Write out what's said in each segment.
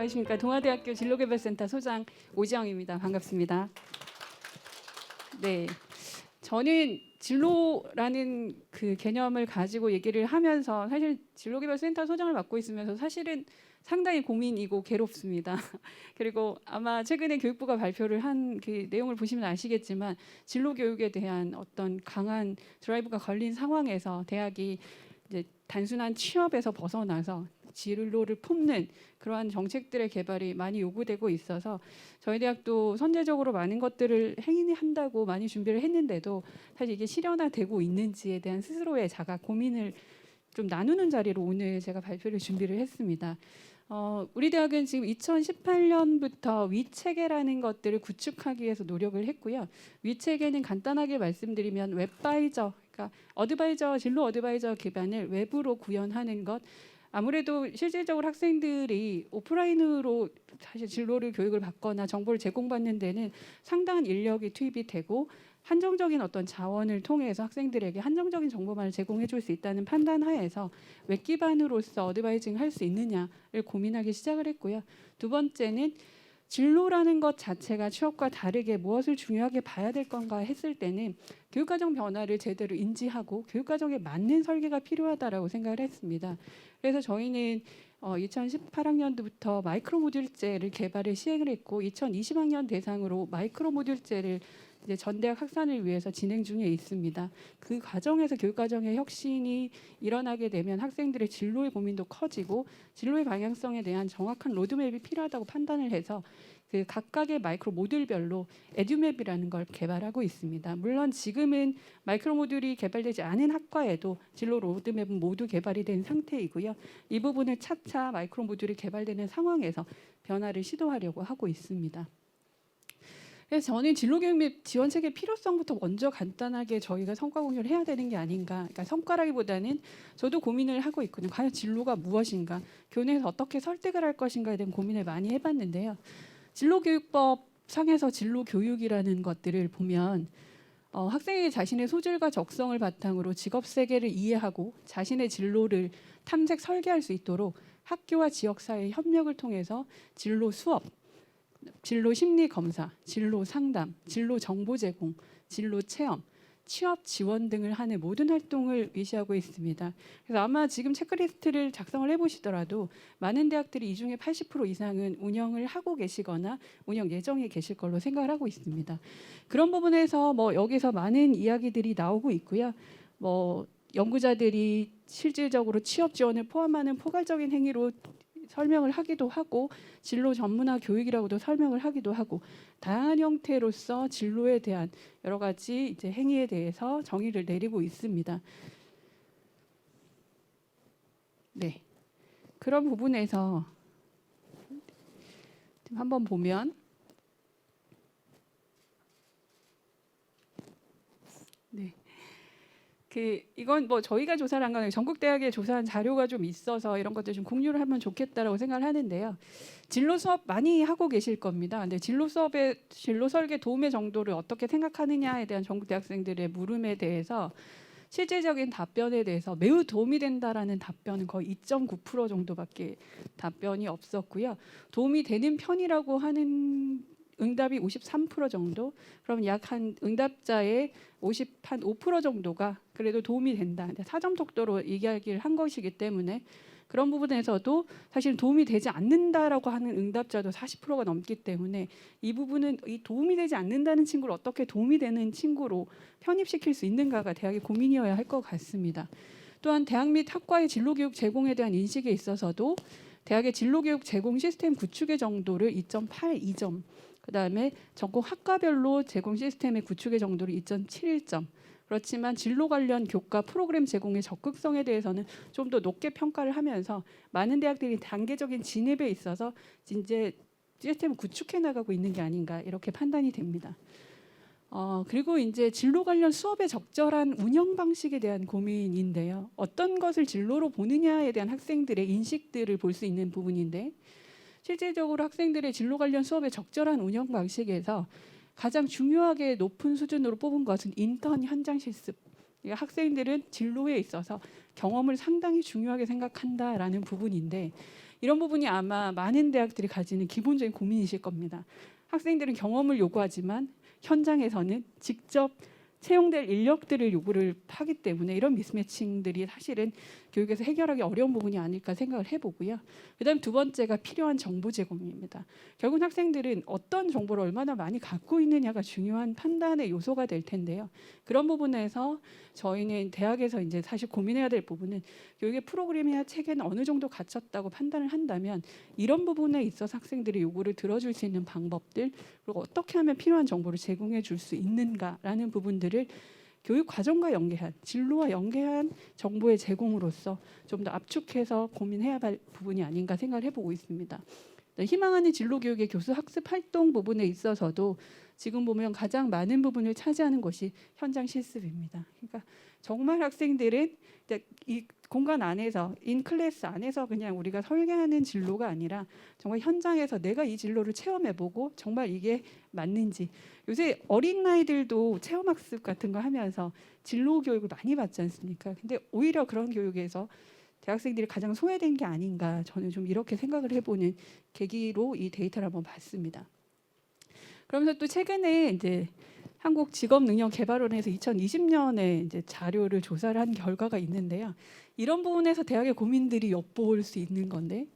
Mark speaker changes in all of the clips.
Speaker 1: 안녕하십니까. 동아대학교 진로개발센터 소장 오지영입니다. 반갑습니다. 네, 저는 진로라는 그 개념을 가지고 얘기를 하면서 사실 진로개발센터 소장을 맡고 있으면서 사실은 상당히 고민이고 괴롭습니다. 그리고 아마 최근에 교육부가 발표를 한 그 내용을 보시면 아시겠지만 진로교육에 대한 어떤 강한 드라이브가 걸린 상황에서 대학이 이제 단순한 취업에서 벗어나서 진로를 품는 그러한 정책들의 개발이 많이 요구되고 있어서 저희 대학도 선제적으로 많은 것들을 행한다고 많이 준비를 했는데도 사실 이게 실현화되고 있는지에 대한 스스로의 자각 고민을 좀 나누는 자리로 오늘 제가 발표를 준비를 했습니다. 우리 대학은 지금 2018년부터 위체계라는 것들을 구축하기 위해서 노력을 했고요. 위체계는 간단하게 말씀드리면 웹바이저, 그러니까 어드바이저, 진로 어드바이저 기반을 외부로 구현하는 것. 아무래도 실질적으로 학생들이 오프라인으로 사실 진로를 교육을 받거나 정보를 제공받는 데는 상당한 인력이 투입이 되고 한정적인 어떤 자원을 통해서 학생들에게 한정적인 정보만을 제공해 줄 수 있다는 판단 하에서 웹 기반으로서 어드바이징 할 수 있느냐를 고민하기 시작을 했고요. 두 번째는 진로라는 것 자체가 취업과 다르게 무엇을 중요하게 봐야 될 건가 했을 때는 교육과정 변화를 제대로 인지하고 교육과정에 맞는 설계가 필요하다라고 생각을 했습니다. 그래서 저희는 2018학년도부터 마이크로 모듈제를 개발을 시행을 했고 2020학년 대상으로 마이크로 모듈제를 이제 전대학 확산을 위해서 진행 중에 있습니다. 그 과정에서 교육과정의 혁신이 일어나게 되면 학생들의 진로의 고민도 커지고 진로의 방향성에 대한 정확한 로드맵이 필요하다고 판단을 해서 그 각각의 마이크로 모듈별로 에듀맵이라는 걸 개발하고 있습니다. 물론 지금은 마이크로 모듈이 개발되지 않은 학과에도 진로 로드맵은 모두 개발이 된 상태이고요. 이 부분을 차차 마이크로 모듈이 개발되는 상황에서 변화를 시도하려고 하고 있습니다. 그래서 저는 진로교육 및 지원책의 필요성부터 먼저 간단하게 저희가 성과 공유를 해야 되는 게 아닌가. 그러니까 성과라기보다는 저도 고민을 하고 있거든요. 과연 진로가 무엇인가, 교내에서 어떻게 설득을 할 것인가에 대한 고민을 많이 해봤는데요. 진로교육법 상에서 진로교육이라는 것들을 보면 학생이 자신의 소질과 적성을 바탕으로 직업 세계를 이해하고 자신의 진로를 탐색 설계할 수 있도록 학교와 지역사회의 협력을 통해서 진로 수업, 진로 심리 검사, 진로 상담, 진로 정보 제공, 진로 체험, 취업 지원 등을 하는 모든 활동을 위시하고 있습니다. 그래서 아마 지금 체크리스트를 작성을 해보시더라도 많은 대학들이 이 중에 80% 이상은 운영을 하고 계시거나 운영 예정에 계실 걸로 생각을 하고 있습니다. 그런 부분에서 여기서 많은 이야기들이 나오고 있고요. 연구자들이 실질적으로 취업 지원을 포함하는 포괄적인 행위로 설명을 하기도 하고 진로 전문화 교육이라고도 설명을 하기도 하고 다양한 형태로서 진로에 대한 여러 가지 이제 행위에 대해서 정의를 내리고 있습니다. 네, 그런 부분에서 한번 보면 네. 이건 저희가 조사를 한 건 아니고 전국 대학에 조사한 자료가 좀 있어서 이런 것들 좀 공유를 하면 좋겠다라고 생각을 하는데요. 진로 수업 많이 하고 계실 겁니다. 근데 진로 수업의 진로 설계 도움의 정도를 어떻게 생각하느냐에 대한 전국 대학생들의 물음에 대해서 실질적인 답변에 대해서 매우 도움이 된다라는 답변은 거의 2.9% 정도밖에 답변이 없었고요. 도움이 되는 편이라고 하는 응답이 53% 정도. 그럼 약 한 응답자의 5% 정도가 그래도 도움이 된다. 4점 속도로 얘기하기를 한 것이기 때문에 그런 부분에서도 사실 도움이 되지 않는다라고 하는 응답자도 40%가 넘기 때문에 이 부분은 이 도움이 되지 않는다는 친구를 어떻게 도움이 되는 친구로 편입시킬 수 있는가가 대학의 고민이어야 할 것 같습니다. 또한 대학 및 학과의 진로교육 제공에 대한 인식에 있어서도 대학의 진로교육 제공 시스템 구축의 정도를 2.82점, 그다음에 전공 학과별로 제공 시스템의 구축의 정도를 2.71점. 그렇지만 진로 관련 교과 프로그램 제공의 적극성에 대해서는 좀 더 높게 평가를 하면서 많은 대학들이 단계적인 진입에 있어서 이제 시스템을 구축해 나가고 있는 게 아닌가 이렇게 판단이 됩니다. 그리고 이제 진로 관련 수업의 적절한 운영 방식에 대한 고민인데요. 어떤 것을 진로로 보느냐에 대한 학생들의 인식들을 볼 수 있는 부분인데 실질적으로 학생들의 진로 관련 수업의 적절한 운영 방식에서 가장 중요하게 높은 수준으로 뽑은 것은 인턴 현장 실습. 그러니까 학생들은 진로에 있어서 경험을 상당히 중요하게 생각한다라는 부분인데 이런 부분이 아마 많은 대학들이 가지는 기본적인 고민이실 겁니다. 학생들은 경험을 요구하지만 현장에서는 직접 채용될 인력들을 요구를 하기 때문에 이런 미스매칭들이 사실은 교육에서 해결하기 어려운 부분이 아닐까 생각을 해보고요. 그다음 두 번째가 필요한 정보 제공입니다. 결국 학생들은 어떤 정보를 얼마나 많이 갖고 있느냐가 중요한 판단의 요소가 될 텐데요. 그런 부분에서 저희는 대학에서 이제 사실 고민해야 될 부분은 교육의 프로그램이나 체계는 어느 정도 갖췄다고 판단을 한다면 이런 부분에 있어서 학생들의 요구를 들어줄 수 있는 방법들, 그리고 어떻게 하면 필요한 정보를 제공해 줄 수 있는가라는 부분들을 교육 과정과 연계한, 진로와 연계한 정보의 제공으로서 좀 더 압축해서 고민해야 할 부분이 아닌가 생각을 해보고 있습니다. 희망하는 진로 교육의 교수 학습 활동 부분에 있어서도 지금 보면 가장 많은 부분을 차지하는 것이 현장 실습입니다. 그러니까 정말 학생들은 이 공간 안에서, 인클래스 안에서 그냥 우리가 설계하는 진로가 아니라 정말 현장에서 내가 이 진로를 체험해보고 정말 이게 맞는지. 요새 어린 아이들도 체험학습 같은 거 하면서 진로 교육을 많이 받지 않습니까? 근데 오히려 그런 교육에서 대학생들이 가장 소외된 게 아닌가, 저는 좀 이렇게 생각을 해보는 계기로 이 데이터를 한번 봤습니다. 그러면서 또 최근에 이제 한국직업능력개발원에서 2020년에 이제 자료를 조사를 한 결과가 있는데요. 이런 부분에서 대학의 고민들이 엿볼 수 있는 건데,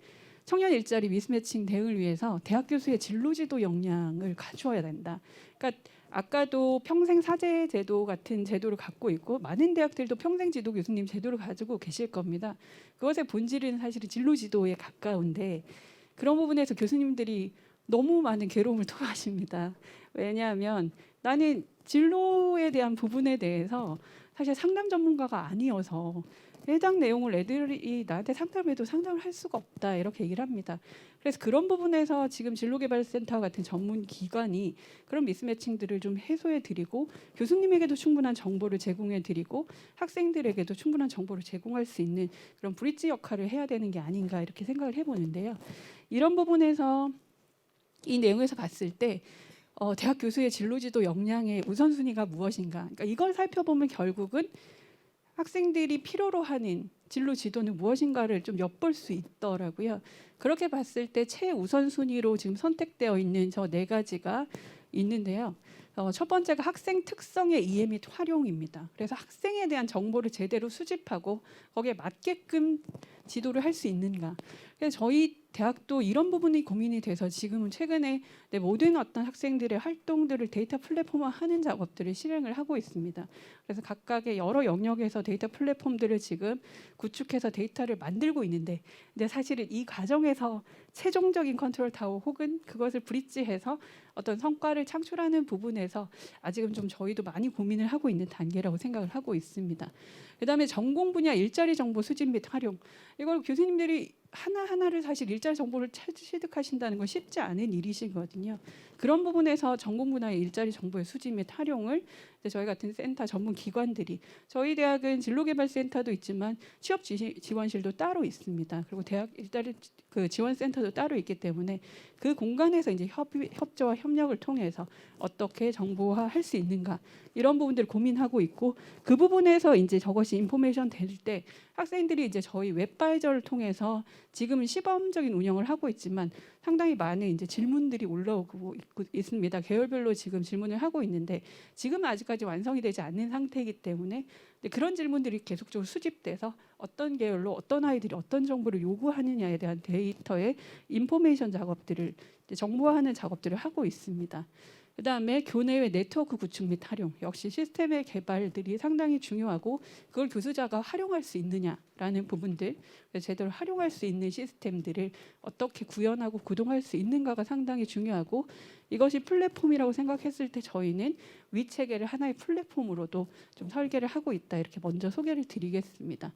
Speaker 1: 청년 일자리 미스매칭 대응을 위해서 대학 교수의 진로지도 역량을 갖추어야 된다. 그러니까 아까도 평생 사제 제도 같은 제도를 갖고 있고 많은 대학들도 평생 지도 교수님 제도를 가지고 계실 겁니다. 그것의 본질은 사실은 진로 지도에 가까운데 그런 부분에서 교수님들이 너무 많은 괴로움을 토하십니다. 왜냐하면 나는 진로에 대한 부분에 대해서 사실 상담 전문가가 아니어서 해당 내용을 애들이 나한테 상담해도 상담을 할 수가 없다, 이렇게 얘기를 합니다. 그래서 그런 부분에서 지금 진로개발센터 같은 전문 기관이 그런 미스매칭들을 좀 해소해 드리고 교수님에게도 충분한 정보를 제공해 드리고 학생들에게도 충분한 정보를 제공할 수 있는 그런 브릿지 역할을 해야 되는 게 아닌가, 이렇게 생각을 해보는데요. 이런 부분에서 이 내용에서 봤을 때 대학 교수의 진로지도 역량의 우선순위가 무엇인가, 그러니까 이걸 살펴보면 결국은 학생들이 필요로 하는 진로 지도는 무엇인가를 좀 엿볼 수 있더라고요. 그렇게 봤을 때 최우선순위로 지금 선택되어 있는 저 네 가지가 있는데요. 첫 번째가 학생 특성의 이해 및 활용입니다. 그래서 학생에 대한 정보를 제대로 수집하고 거기에 맞게끔 지도를 할 수 있는가. 그래서 저희 대학도 이런 부분이 고민이 돼서 지금은 최근에 모든 어떤 학생들의 활동들을 데이터 플랫폼화하는 작업들을 실행을 하고 있습니다. 그래서 각각의 여러 영역에서 데이터 플랫폼들을 지금 구축해서 데이터를 만들고 있는데, 근데 사실은 이 과정에서 최종적인 컨트롤 타워 혹은 그것을 브릿지해서 어떤 성과를 창출하는 부분에서 아직은 좀 저희도 많이 고민을 하고 있는 단계라고 생각을 하고 있습니다. 그다음에 전공 분야 일자리 정보 수집 및 활용, 이걸 교수님들이 하나하나를 사실 일자리 정보를 취득하신다는 건 쉽지 않은 일이시거든요. 그런 부분에서 전공 분야의 일자리 정보의 수집 및 활용을 저희 같은 센터 전문 기관들이, 저희 대학은 진로개발센터도 있지만 취업 지원실도 따로 있습니다. 그리고 대학 일자리 그 지원센터도 따로 있기 때문에 그 공간에서 이제 협조와 협력을 통해서 어떻게 정보화할 수 있는가, 이런 부분들을 고민하고 있고, 그 부분에서 이제 저것이 인포메이션 될 때 학생들이 이제 저희 웹바이저를 통해서 지금은 시범적인 운영을 하고 있지만 상당히 많은 이제 질문들이 올라오고 있습니다. 계열별로 지금 질문을 하고 있는데 지금은 아직까지 완성이 되지 않는 상태이기 때문에 그런 질문들이 계속적으로 수집돼서 어떤 계열로 어떤 아이들이 어떤 정보를 요구하느냐에 대한 데이터의 인포메이션 작업들을 정보화하는 작업들을 하고 있습니다. 그다음에 교내외 네트워크 구축 및 활용, 역시 시스템의 개발들이 상당히 중요하고 그걸 교수자가 활용할 수 있느냐라는 부분들, 제대로 활용할 수 있는 시스템들을 어떻게 구현하고 구동할 수 있는가가 상당히 중요하고, 이것이 플랫폼이라고 생각했을 때 저희는 위체계를 하나의 플랫폼으로도 좀 설계를 하고 있다, 이렇게 먼저 소개를 드리겠습니다.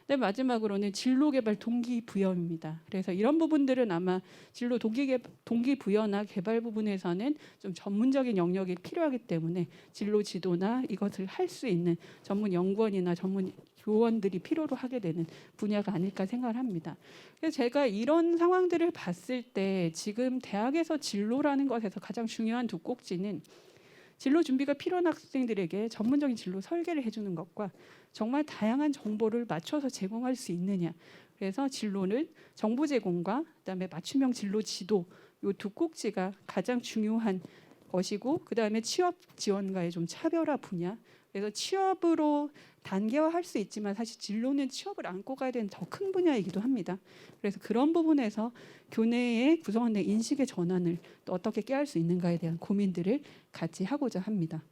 Speaker 1: 네, 마지막으로는 진로개발 동기부여입니다. 그래서 이런 부분들은 아마 진로 동기부여나 개발 부분에서는 좀 전문적인 영역이 필요하기 때문에 진로 지도나 이것을 할 수 있는 전문 연구원이나 전문 교원들이 필요로 하게 되는 분야가 아닐까 생각을 합니다. 그래서 제가 이런 상황들을 봤을 때 지금 대학에서 진로라는 것에서 가장 중요한 두 꼭지는 진로 준비가 필요한 학생들에게 전문적인 진로 설계를 해주는 것과 정말 다양한 정보를 맞춰서 제공할 수 있느냐, 그래서 진로는 정보 제공과 그다음에 맞춤형 진로 지도 이 두 꼭지가 가장 중요한 것이고, 그다음에 취업 지원과의 좀 차별화 분야. 그래서 취업으로 단계화할 수 있지만 사실 진로는 취업을 안고 가야 되는 더 큰 분야이기도 합니다. 그래서 그런 부분에서 교내의 구성원의 인식의 전환을 또 어떻게 깨할 수 있는가에 대한 고민들을 같이 하고자 합니다.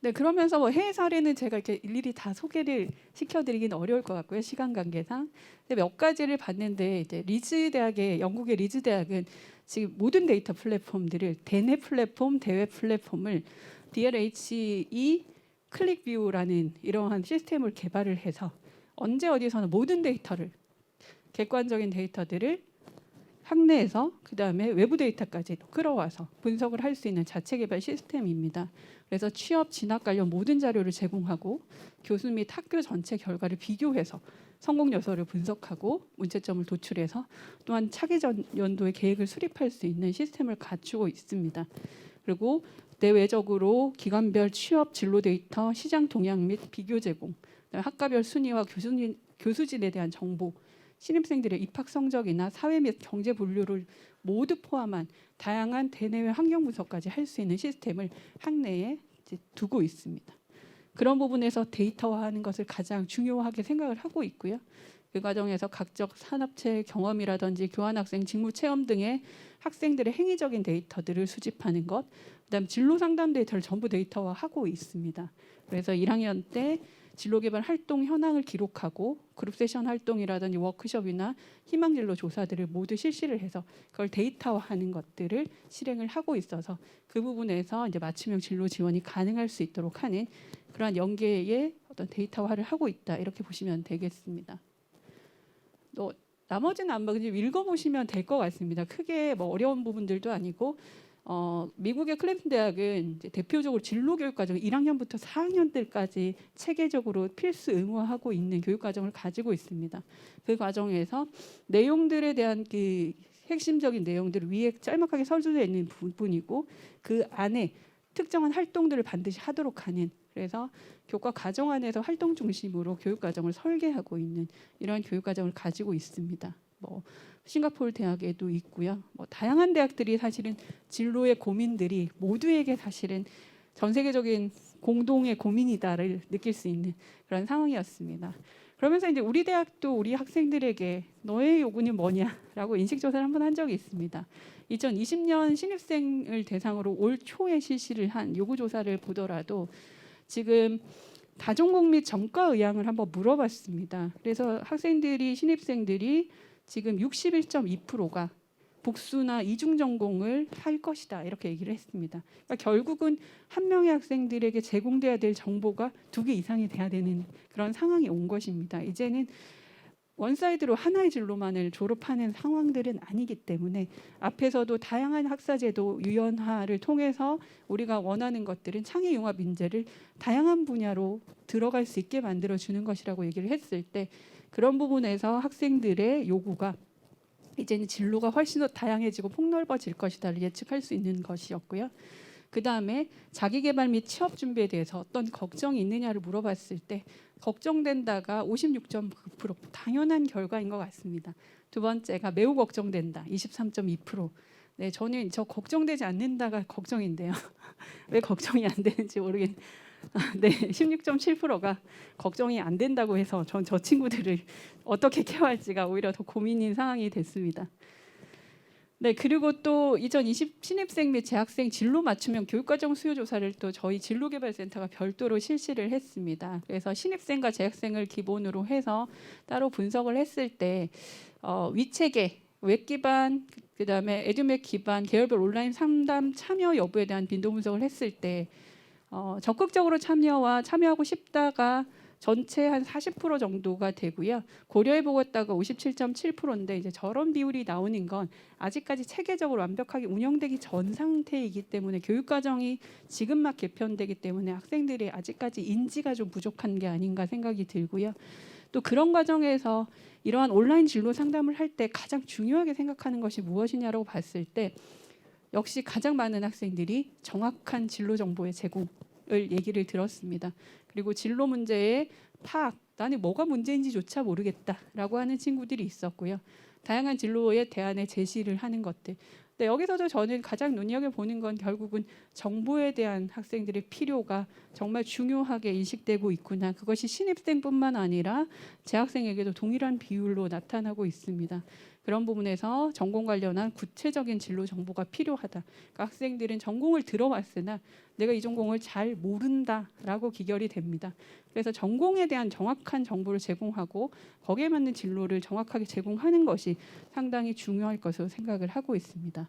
Speaker 1: 네, 그러면서 뭐 해외 사례는 제가 이렇게 일일이 다 소개를 시켜드리긴 어려울 것 같고요, 시간 관계상. 근데 몇 가지를 봤는데, 이제 리즈 대학의 영국의 리즈 대학은 지금 모든 데이터 플랫폼들을 대내 플랫폼, 대외 플랫폼을 DLHE 클릭뷰라는 이러한 시스템을 개발을 해서 언제 어디서나 모든 데이터를, 객관적인 데이터들을 학내에서 그다음에 외부 데이터까지 끌어와서 분석을 할 수 있는 자체 개발 시스템입니다. 그래서 취업 진학 관련 모든 자료를 제공하고 교수 및 학교 전체 결과를 비교해서 성공 요소를 분석하고 문제점을 도출해서 또한 차기 연도의 계획을 수립할 수 있는 시스템을 갖추고 있습니다. 그리고 내외적으로 기관별 취업 진로 데이터, 시장 동향 및 비교 제공, 학과별 순위와 교수진에 대한 정보, 신입생들의 입학 성적이나 사회 및 경제 분류를 모두 포함한 다양한 대내외 환경 분석까지 할 수 있는 시스템을 학내에 이제 두고 있습니다. 그런 부분에서 데이터화하는 것을 가장 중요하게 생각을 하고 있고요. 그 과정에서 각적 산업체 경험이라든지 교환학생 직무 체험 등의 학생들의 행위적인 데이터들을 수집하는 것, 그다음 진로 상담 데이터를 전부 데이터화하고 있습니다. 그래서 1학년 때 진로 개발 활동 현황을 기록하고 그룹 세션 활동이라든지 워크숍이나 희망 진로 조사들을 모두 실시를 해서 그걸 데이터화하는 것들을 실행을 하고 있어서 그 부분에서 이제 맞춤형 진로 지원이 가능할 수 있도록 하는 그러한 연계의 어떤 데이터화를 하고 있다, 이렇게 보시면 되겠습니다. 또 나머지는 안 읽어보시면 될 것 같습니다. 크게 뭐 어려운 부분들도 아니고. 미국의 클램튼 대학은 이제 대표적으로 진로 교육 과정 1학년부터 4학년들까지 체계적으로 필수 의무화하고 있는 교육 과정을 가지고 있습니다. 그 과정에서 내용들에 대한 그 핵심적인 내용들을 위에 짤막하게 설정되어 있는 부분이고, 그 안에 특정한 활동들을 반드시 하도록 하는, 그래서 교과 과정 안에서 활동 중심으로 교육 과정을 설계하고 있는 이런 교육 과정을 가지고 있습니다. 뭐 싱가포르 대학에도 있고요. 뭐 다양한 대학들이 사실은 진로의 고민들이 모두에게 사실은 전 세계적인 공동의 고민이다를 느낄 수 있는 그런 상황이었습니다. 그러면서 이제 우리 대학도 우리 학생들에게 너의 요구는 뭐냐라고 인식조사를 한번 한 적이 있습니다. 2020년 신입생을 대상으로 올 초에 실시를 한 요구조사를 보더라도 지금 다전공 및 전과 의향을 한번 물어봤습니다. 그래서 학생들이, 신입생들이 지금 61.2%가 복수나 이중 전공을 할 것이다, 이렇게 얘기를 했습니다. 그러니까 결국은 한 명의 학생들에게 제공돼야 될 정보가 2개 이상이 돼야 되는 그런 상황이 온 것입니다. 이제는 원사이드로 하나의 진로만을 졸업하는 상황들은 아니기 때문에 앞에서도 다양한 학사제도 유연화를 통해서 우리가 원하는 것들은 창의 융합 인재를 다양한 분야로 들어갈 수 있게 만들어주는 것이라고 얘기를 했을 때, 그런 부분에서 학생들의 요구가 이제는 진로가 훨씬 더 다양해지고 폭넓어질 것이다를 예측할 수 있는 것이었고요. 그 다음에 자기개발 및 취업 준비에 대해서 어떤 걱정이 있느냐를 물어봤을 때 걱정된다가 56.9%, 당연한 결과인 것 같습니다. 두 번째가 매우 걱정된다, 23.2%. 네, 저는 저 걱정되지 않는다가 걱정인데요. 왜 걱정이 안 되는지 모르겠는데, 네, 16.7%가 걱정이 안 된다고 해서 전 저 친구들을 어떻게 케어할지가 오히려 더 고민인 상황이 됐습니다. 네, 그리고 또 2020 신입생 및 재학생 진로 맞춤형 교육과정 수요 조사를 또 저희 진로개발센터가 별도로 실시를 했습니다. 그래서 신입생과 재학생을 기본으로 해서 따로 분석을 했을 때 위체계, 웹 기반, 그다음에 에듀맥 기반 계열별 온라인 상담 참여 여부에 대한 빈도 분석을 했을 때 적극적으로 참여하고 싶다가 전체 한 40% 정도가 되고요. 고려해보겠다가 57.7%인데 이제 저런 비율이 나오는 건 아직까지 체계적으로 완벽하게 운영되기 전 상태이기 때문에, 교육 과정이 지금 막 개편되기 때문에 학생들이 아직까지 인지가 좀 부족한 게 아닌가 생각이 들고요. 또 그런 과정에서 이러한 온라인 진로 상담을 할 때 가장 중요하게 생각하는 것이 무엇이냐라고 봤을 때 역시 가장 많은 학생들이 정확한 진로 정보의 제공을 얘기를 들었습니다. 그리고 진로 문제의 파악, 나는 뭐가 문제인지조차 모르겠다라고 하는 친구들이 있었고요. 다양한 진로에 대안의 제시를 하는 것들. 네, 여기서도 저는 가장 눈여겨보는 건 결국은 정보에 대한 학생들의 필요가 정말 중요하게 인식되고 있구나. 그것이 신입생뿐만 아니라 재학생에게도 동일한 비율로 나타나고 있습니다. 그런 부분에서 전공 관련한 구체적인 진로 정보가 필요하다. 그러니까 학생들은 전공을 들어왔으나 내가 이 전공을 잘 모른다라고 기결이 됩니다. 그래서 전공에 대한 정확한 정보를 제공하고 거기에 맞는 진로를 정확하게 제공하는 것이 상당히 중요할 것으로 생각을 하고 있습니다.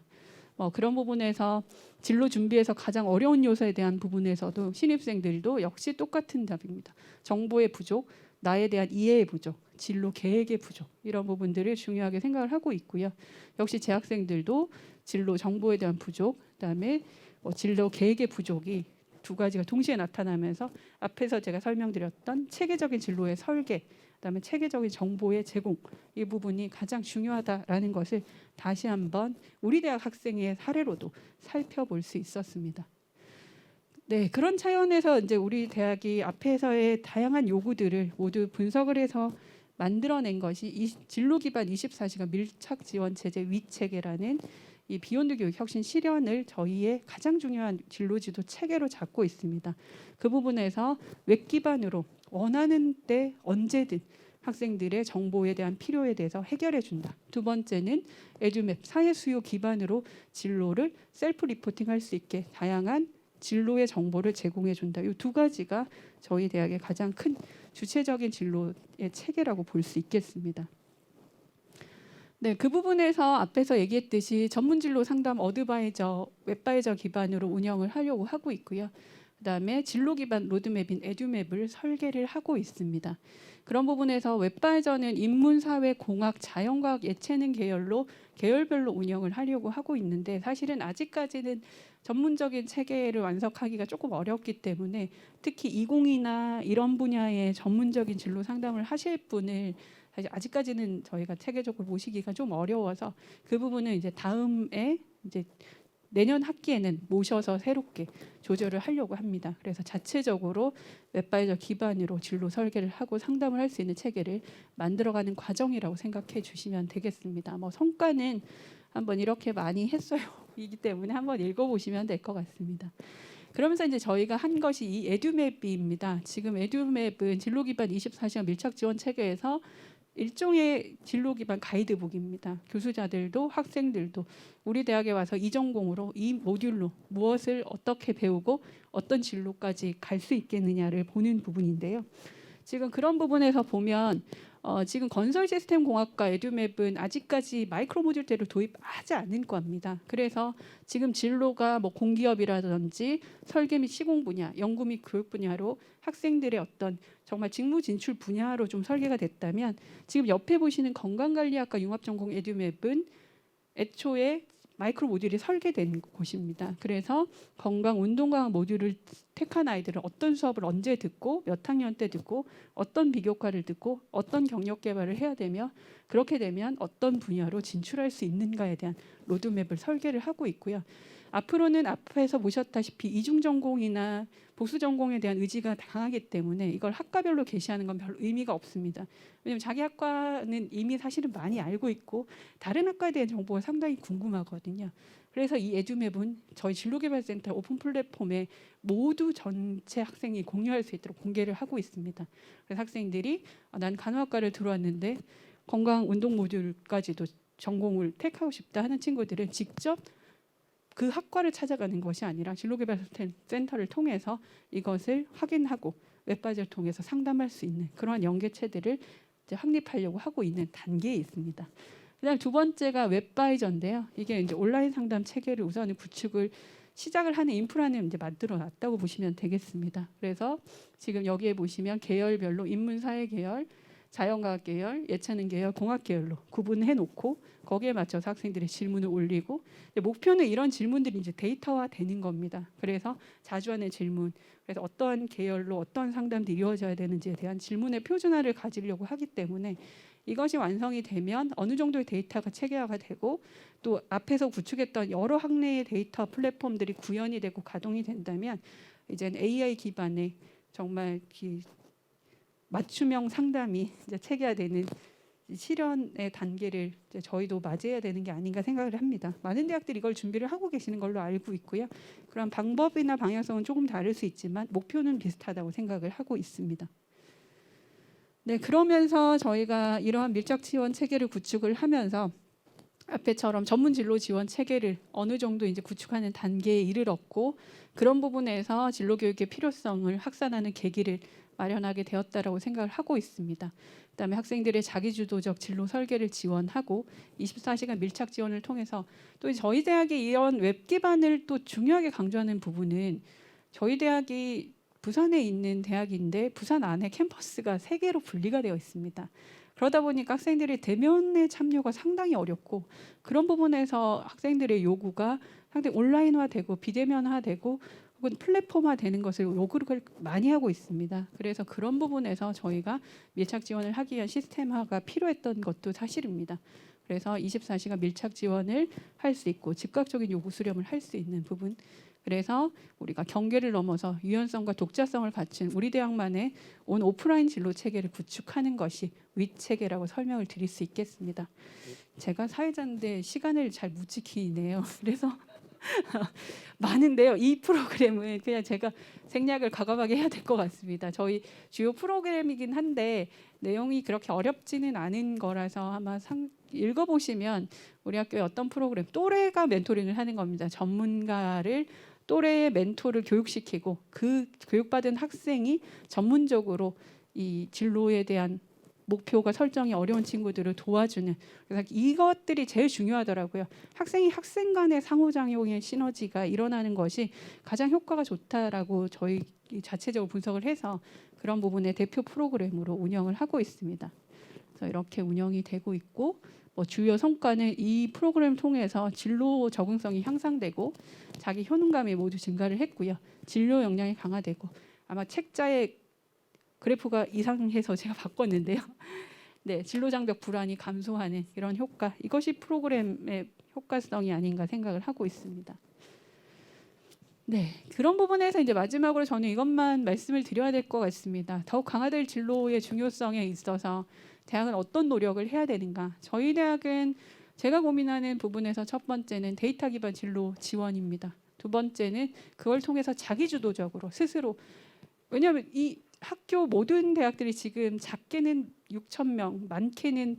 Speaker 1: 그런 부분에서 진로 준비에서 가장 어려운 요소에 대한 부분에서도 신입생들도 역시 똑같은 답입니다. 정보의 부족, 나에 대한 이해의 부족, 진로 계획의 부족, 이런 부분들을 중요하게 생각을 하고 있고요. 역시 재학생들도 진로 정보에 대한 부족, 그다음에 진로 계획의 부족이 두 가지가 동시에 나타나면서 앞에서 제가 설명드렸던 체계적인 진로의 설계, 그다음에 체계적인 정보의 제공, 이 부분이 가장 중요하다라는 것을 다시 한번 우리 대학 학생의 사례로도 살펴볼 수 있었습니다. 네, 그런 차원에서 이제 우리 대학이 앞에서의 다양한 요구들을 모두 분석을 해서 만들어낸 것이 이 진로 기반 24시간 밀착 지원 체제 위체계라는 이 비욘드 교육 혁신 실현을 저희의 가장 중요한 진로 지도 체계로 잡고 있습니다. 그 부분에서 웹 기반으로 원하는 때 언제든 학생들의 정보에 대한 필요에 대해서 해결해 준다. 두 번째는 에듀맵 사회 수요 기반으로 진로를 셀프 리포팅 할 수 있게 다양한 진로의 정보를 제공해 준다. 이 두 가지가 저희 대학의 가장 큰 주체적인 진로의 체계라고 볼 수 있겠습니다. 네, 그 부분에서 앞에서 얘기했듯이 전문진로 상담 어드바이저, 웹바이저 기반으로 운영을 하려고 하고 있고요. 그다음에 진로 기반 로드맵인 에듀맵을 설계를 하고 있습니다. 그런 부분에서 웹바이저는 인문사회, 공학, 자연과학, 예체능 계열로 계열별로 운영을 하려고 하고 있는데 사실은 아직까지는 전문적인 체계를 완성하기가 조금 어렵기 때문에 특히 20이나 이런 분야의 전문적인 진로 상담을 하실 분을 사실 아직까지는 저희가 체계적으로 모시기가 좀 어려워서 그 부분은 이제 다음에 이제 내년 학기에는 모셔서 새롭게 조절을 하려고 합니다. 그래서 자체적으로 웹바이저 기반으로 진로 설계를 하고 상담을 할 수 있는 체계를 만들어가는 과정이라고 생각해 주시면 되겠습니다. 성과는 한번 이렇게 많이 했어요. 이기 때문에 한번 읽어보시면 될 것 같습니다. 그러면서 이제 저희가 한 것이 이 에듀맵입니다. 지금 에듀맵은 진로 기반 24시간 밀착 지원 체계에서 일종의 진로 기반 가이드북입니다. 교수자들도 학생들도 우리 대학에 와서 이 전공으로 이 모듈로 무엇을 어떻게 배우고 어떤 진로까지 갈 수 있겠느냐를 보는 부분인데요. 지금 그런 부분에서 보면 지금 건설 시스템 공학과 에듀맵은 아직까지 마이크로 모듈제를 도입하지 않은 겁니다. 그래서 지금 진로가 공기업이라든지 설계 및 시공 분야, 연구 및 교육 분야로 학생들의 어떤 정말 직무 진출 분야로 좀 설계가 됐다면 지금 옆에 보시는 건강관리학과 융합전공 에듀맵은 애초에 마이크로 모듈이 설계된 곳입니다. 그래서 건강 운동과학 모듈을 택한 아이들은 어떤 수업을 언제 듣고 몇 학년 때 듣고 어떤 비교과를 듣고 어떤 경력 개발을 해야 되며 그렇게 되면 어떤 분야로 진출할 수 있는가에 대한 로드맵을 설계를 하고 있고요. 앞으로는 앞에서 보셨다시피 이중 전공이나 보수 전공에 대한 의지가 강하기 때문에 이걸 학과별로 게시하는 건 별 의미가 없습니다. 왜냐하면 자기 학과는 이미 사실은 많이 알고 있고 다른 학과에 대한 정보가 상당히 궁금하거든요. 그래서 이 에듀맵은 저희 진로개발센터 오픈 플랫폼에 모두 전체 학생이 공유할 수 있도록 공개를 하고 있습니다. 그래서 학생들이 난 간호학과를 들어왔는데 건강 운동 모듈까지도 전공을 택하고 싶다 하는 친구들은 직접 그 학과를 찾아가는 것이 아니라 진로개발센터를 통해서 이것을 확인하고 웹바이저를 통해서 상담할 수 있는 그러한 연계체들을 이제 확립하려고 하고 있는 단계에 있습니다. 그다음 두 번째가 웹바이저인데요. 이게 이제 온라인 상담 체계를 우선 구축을 시작을 하는 인프라는 이제 만들어 놨다고 보시면 되겠습니다. 그래서 지금 여기에 보시면 계열별로 인문사회 계열, 자연과학 계열, 예체능 계열, 공학 계열로 구분해 놓고 거기에 맞춰서 학생들의 질문을 올리고 목표는 이런 질문들이 이제 데이터화 되는 겁니다. 그래서 자주 하는 질문, 그래서 어떤 계열로 어떤 상담들이 이루어져야 되는지에 대한 질문의 표준화를 가지려고 하기 때문에 이것이 완성이 되면 어느 정도의 데이터가 체계화가 되고 또 앞에서 구축했던 여러 학내의 데이터 플랫폼들이 구현이 되고 가동이 된다면 이젠 AI 기반의 정말 맞춤형 상담이 이제 체계화되는 실현의 단계를 이제 저희도 맞이해야 되는 게 아닌가 생각을 합니다. 많은 대학들이 이걸 준비를 하고 계시는 걸로 알고 있고요. 그런 방법이나 방향성은 조금 다를 수 있지만 목표는 비슷하다고 생각을 하고 있습니다. 네, 그러면서 저희가 이러한 밀착 지원 체계를 구축을 하면서 앞에처럼 전문 진로 지원 체계를 어느 정도 이제 구축하는 단계에 이르렀고, 그런 부분에서 진로 교육의 필요성을 확산하는 계기를 마련하게 되었다라고 생각을 하고 있습니다. 그다음에 학생들의 자기주도적 진로 설계를 지원하고 24시간 밀착 지원을 통해서 또 저희 대학의 이런 웹 기반을 또 중요하게 강조하는 부분은, 저희 대학이 부산에 있는 대학인데 부산 안에 캠퍼스가 3개로 분리가 되어 있습니다. 그러다 보니까 학생들의 대면의 참여가 상당히 어렵고, 그런 부분에서 학생들의 요구가 상당히 온라인화되고 비대면화되고 혹은 플랫폼화되는 것을 요구를 많이 하고 있습니다. 그래서 그런 부분에서 저희가 밀착 지원을 하기 위한 시스템화가 필요했던 것도 사실입니다. 그래서 24시간 밀착 지원을 할 수 있고 즉각적인 요구 수렴을 할 수 있는 부분, 그래서 우리가 경계를 넘어서 유연성과 독자성을 갖춘 우리 대학만의 온 오프라인 진로 체계를 구축하는 것이 윗체계라고 설명을 드릴 수 있겠습니다. 제가 사회자인데 시간을 잘 못 지키네요. 그래서 많은데요. 이 프로그램은 그냥 제가 생략을 과감하게 해야 될 것 같습니다. 저희 주요 프로그램이긴 한데 내용이 그렇게 어렵지는 않은 거라서 아마 읽어보시면 우리 학교의 어떤 프로그램, 또래가 멘토링을 하는 겁니다. 전문가를 또래의 멘토를 교육시키고 그 교육받은 학생이 전문적으로 이 진로에 대한 목표가 설정이 어려운 친구들을 도와주는, 그래서 이것들이 제일 중요하더라고요. 학생이 학생 간의 상호작용의 시너지가 일어나는 것이 가장 효과가 좋다라고 저희 자체적으로 분석을 해서 그런 부분의 대표 프로그램으로 운영을 하고 있습니다. 그래서 이렇게 운영이 되고 있고, 주요 성과는 이 프로그램을 통해서 진로 적응성이 향상되고 자기 효능감이 모두 증가를 했고요. 진로 역량이 강화되고, 아마 책자의 그래프가 이상해서 제가 바꿨는데요. 네, 진로 장벽 불안이 감소하는 이런 효과, 이것이 프로그램의 효과성이 아닌가 생각을 하고 있습니다. 네, 그런 부분에서 이제 마지막으로 저는 이것만 말씀을 드려야 될 것 같습니다. 더욱 강화될 진로의 중요성에 있어서 대학은 어떤 노력을 해야 되는가? 저희 대학은 제가 고민하는 부분에서 첫 번째는 데이터 기반 진로 지원입니다. 두 번째는 그걸 통해서 자기주도적으로 스스로, 왜냐하면 이 학교 모든 대학들이 지금 작게는 6,000명, 많게는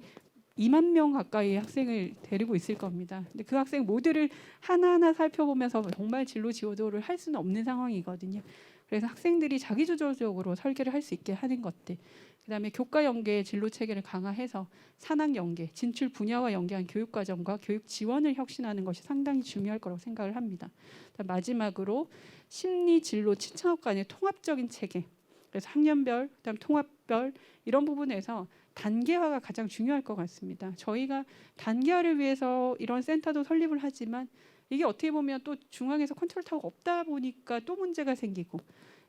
Speaker 1: 2만 명 가까이 학생을 데리고 있을 겁니다. 근데 그 학생 모두를 하나하나 살펴보면서 정말 진로 지도를 할 수는 없는 상황이거든요. 그래서 학생들이 자기주도적으로 설계를 할 수 있게 하는 것들, 그다음에 교과 연계 진로 체계를 강화해서 산학 연계, 진출 분야와 연계한 교육 과정과 교육 지원을 혁신하는 것이 상당히 중요할 거라고 생각을 합니다. 마지막으로 심리 진로 친창업 간의 통합적인 체계, 그래서 학년별, 그다음 통합별 이런 부분에서 단계화가 가장 중요할 것 같습니다. 저희가 단계화를 위해서 이런 센터도 설립을 하지만 이게 어떻게 보면 또 중앙에서 컨트롤 타워가 없다 보니까 또 문제가 생기고,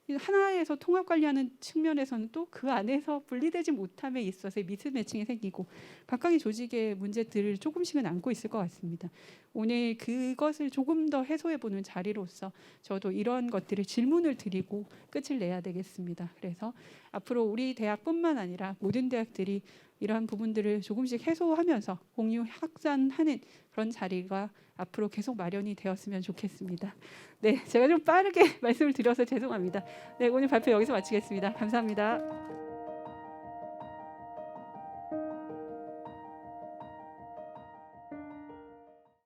Speaker 1: 하나에서 통합 관리하는 측면에서는 또 그 안에서 분리되지 못함에 있어서 미스매칭이 생기고 각각의 조직의 문제들을 조금씩은 안고 있을 것 같습니다. 오늘 그것을 조금 더 해소해보는 자리로서 저도 이런 것들을 질문을 드리고 끝을 내야 되겠습니다. 그래서 앞으로 우리 대학뿐만 아니라 모든 대학들이 이러한 부분들을 조금씩 해소하면서 공유 확산하는 그런 자리가 앞으로 계속 마련이 되었으면 좋겠습니다. 네, 제가 좀 빠르게 말씀을 드려서 죄송합니다. 네, 오늘 발표 여기서 마치겠습니다. 감사합니다.